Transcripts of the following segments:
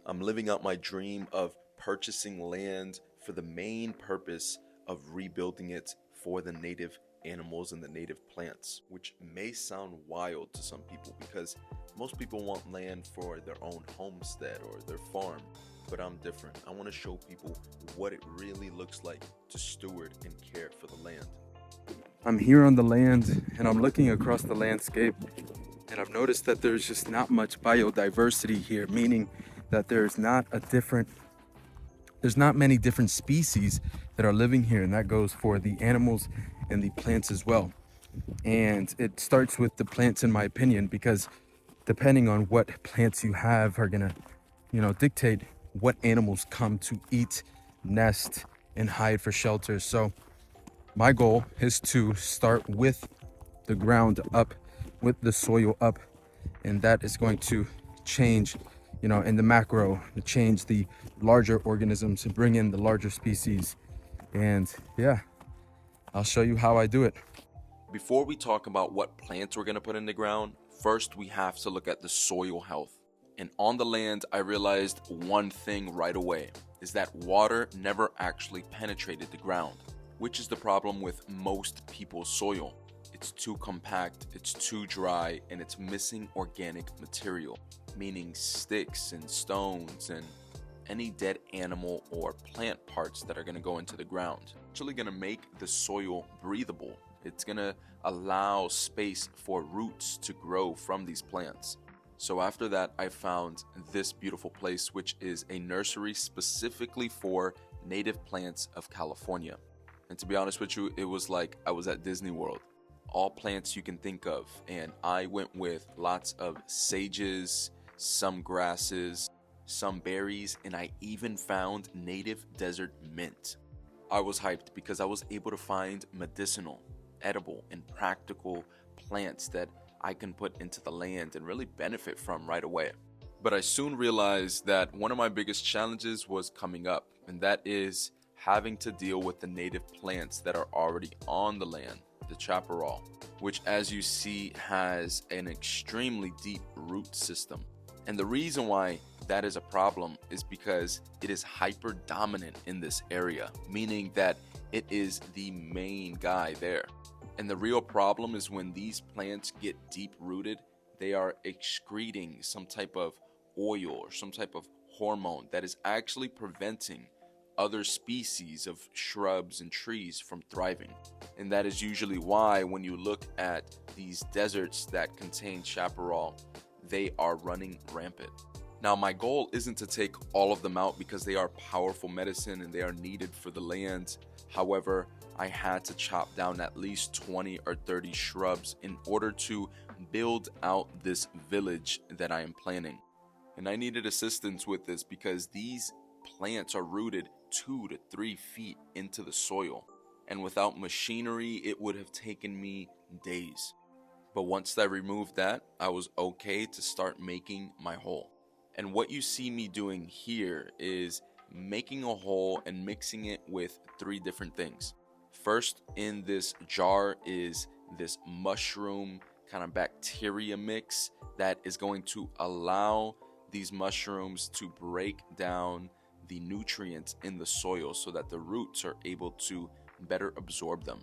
I'm living out my dream of purchasing land for the main purpose of rebuilding it for the native animals and the native plants, which may sound wild to some people because most people want land for their own homestead or their farm. But I'm different. I want to show people what it really looks like to steward and care for the land. I'm here on the land and I'm looking across the landscape, and I've noticed that there's just not much biodiversity here, meaning that there's not many different species that are living here, and that goes for the animals and the plants as well. And it starts with the plants, in my opinion, because depending on what plants you have are gonna, dictate what animals come to eat, nest, and hide for shelter. So my goal is to start with the ground up, with the soil up, and that is going to change, in the macro, to change the larger organisms and bring in the larger species. And yeah, I'll show you how I do it. Before we talk about what plants we're going to put in the ground, first we have to look at the soil health. And on the land, I realized one thing right away, is that water never actually penetrated the ground, which is the problem with most people's soil. It's too compact, it's too dry, and it's missing organic material, meaning sticks and stones and any dead animal or plant parts that are going to go into the ground. It's actually going to make the soil breathable. It's going to allow space for roots to grow from these plants. So after that, I found this beautiful place, which is a nursery specifically for native plants of California. And to be honest with you, it was like I was at Disney World. All plants you can think of. And I went with lots of sages, some grasses, some berries, and I even found native desert mint. I was hyped because I was able to find medicinal, edible, and practical plants that I can put into the land and really benefit from right away. But I soon realized that one of my biggest challenges was coming up, and that is having to deal with the native plants that are already on the land, the chaparral, which as you see has an extremely deep root system. And the reason why that is a problem is because it is hyper dominant in this area, meaning that it is the main guy there. And the real problem is when these plants get deep rooted, they are excreting some type of oil or some type of hormone that is actually preventing other species of shrubs and trees from thriving. And that is usually why when you look at these deserts that contain chaparral, they are running rampant. Now, my goal isn't to take all of them out because they are powerful medicine and they are needed for the land. However, I had to chop down at least 20 or 30 shrubs in order to build out this village that I am planning. And I needed assistance with this because these plants are rooted 2 to 3 feet into the soil. And without machinery, it would have taken me days. But once I removed that, I was okay to start making my hole. And what you see me doing here is making a hole and mixing it with 3 different things. First in this jar is this mushroom kind of bacteria mix that is going to allow these mushrooms to break down the nutrients in the soil so that the roots are able to better absorb them.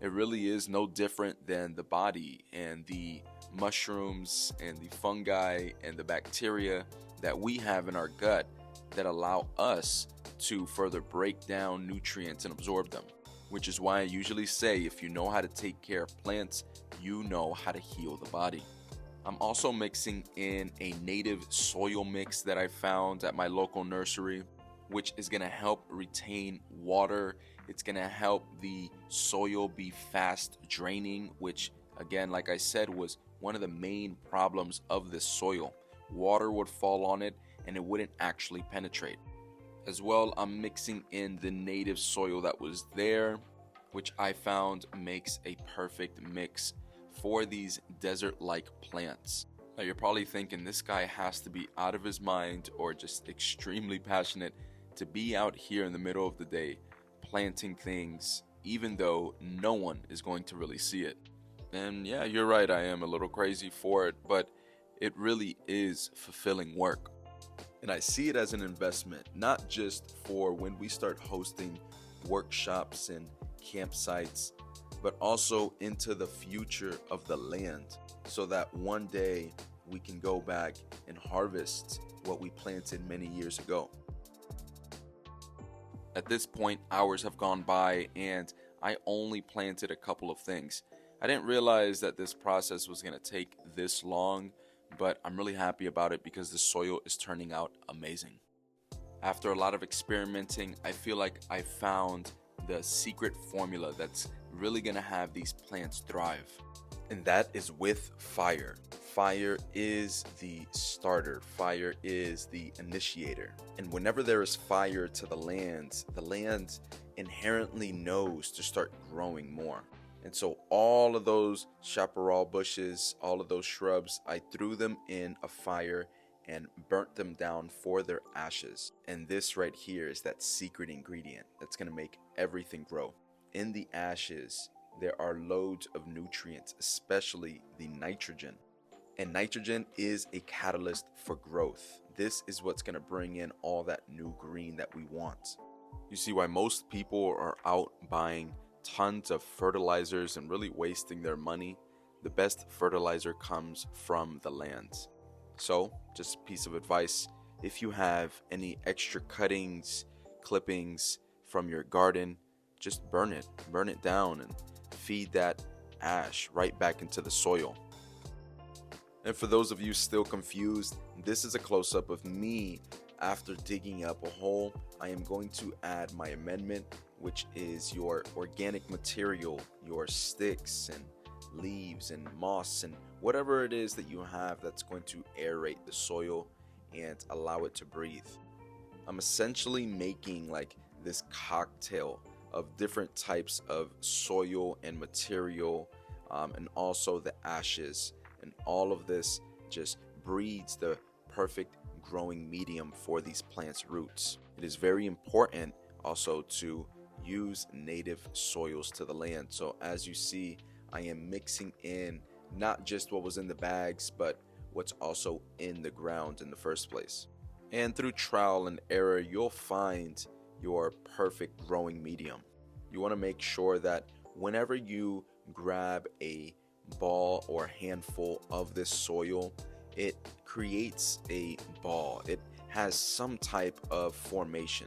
It really is no different than the body and the mushrooms and the fungi and the bacteria that we have in our gut that allow us to further break down nutrients and absorb them. Which is why I usually say if you know how to take care of plants, you know how to heal the body. I'm also mixing in a native soil mix that I found at my local nursery, which is going to help retain water. It's going to help the soil be fast draining, which again, like I said, was one of the main problems of this soil. Water would fall on it and it wouldn't actually penetrate. As well, I'm mixing in the native soil that was there, which I found makes a perfect mix for these desert-like plants. Now you're probably thinking this guy has to be out of his mind or just extremely passionate to be out here in the middle of the day planting things, even though no one is going to really see it. And yeah, you're right, I am a little crazy for it, but it really is fulfilling work. And I see it as an investment, not just for when we start hosting workshops and campsites, but also into the future of the land, so that one day we can go back and harvest what we planted many years ago. At this point, hours have gone by and I only planted a couple of things. I didn't realize that this process was going to take this long, but I'm really happy about it because the soil is turning out amazing. After a lot of experimenting, I feel like I found the secret formula that's really going to have these plants thrive. And that is with fire. Fire is the starter. Fire is the initiator. And whenever there is fire to the land inherently knows to start growing more. And so all of those chaparral bushes, all of those shrubs, I threw them in a fire and burnt them down for their ashes. And this right here is that secret ingredient that's going to make everything grow. In the ashes, there are loads of nutrients, especially the nitrogen. And nitrogen is a catalyst for growth. This is what's going to bring in all that new green that we want. You see why most people are out buying tons of fertilizers and really wasting their money? The best fertilizer comes from the land. So, just a piece of advice, if you have any extra cuttings, clippings from your garden, just burn it down and feed that ash right back into the soil. And for those of you still confused, this is a close-up of me after digging up a hole. I am going to add my amendment, which is your organic material, your sticks and leaves and moss and whatever it is that you have that's going to aerate the soil and allow it to breathe. I'm essentially making like this cocktail of different types of soil and material, and also the ashes, and all of this just breeds the perfect growing medium for these plants' roots. It is very important also to use native soils to the land. So as you see, I am mixing in not just what was in the bags, but what's also in the ground in the first place. And through trial and error, you'll find your perfect growing medium. You want to make sure that whenever you grab a ball or handful of this soil, it creates a ball. It has some type of formation,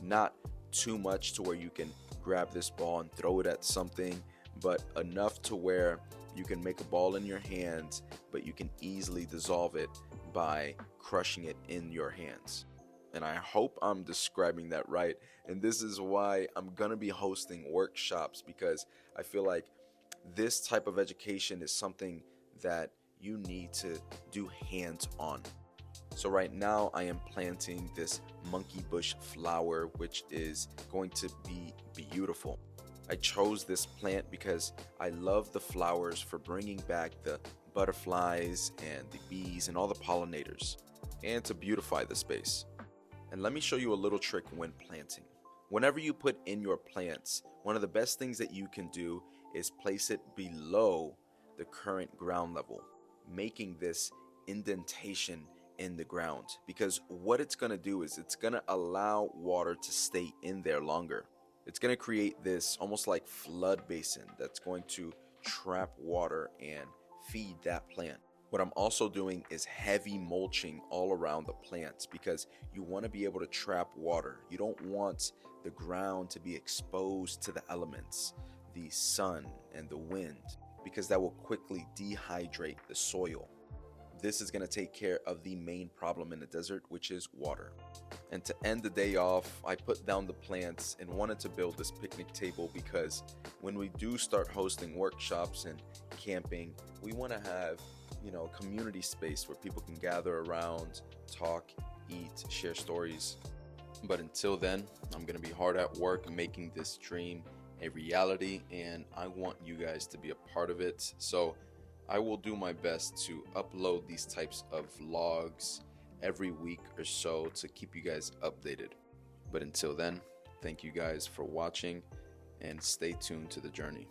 not too much to where you can grab this ball and throw it at something, but enough to where you can make a ball in your hands, but you can easily dissolve it by crushing it in your hands. And I hope I'm describing that right. And this is why I'm going to be hosting workshops, because I feel like this type of education is something that you need to do hands-on. So right now I am planting this monkey bush flower, which is going to be beautiful. I chose this plant because I love the flowers for bringing back the butterflies and the bees and all the pollinators, and to beautify the space. And let me show you a little trick when planting. Whenever you put in your plants, one of the best things that you can do is place it below the current ground level, making this indentation in the ground, because what it's going to do is it's going to allow water to stay in there longer. It's going to create this almost like flood basin that's going to trap water and feed that plant. What I'm also doing is heavy mulching all around the plants, because you want to be able to trap water. You don't want the ground to be exposed to the elements, the sun and the wind, because that will quickly dehydrate the soil. This is going to take care of the main problem in the desert, which is water. And to end the day off, I put down the plants and wanted to build this picnic table, because when we do start hosting workshops and camping, we want to have, community space where people can gather around, talk, eat, share stories. But until then, I'm going to be hard at work making this dream a reality, and I want you guys to be a part of it. So I will do my best to upload these types of vlogs every week or so to keep you guys updated. But until then, thank you guys for watching, and stay tuned to the journey.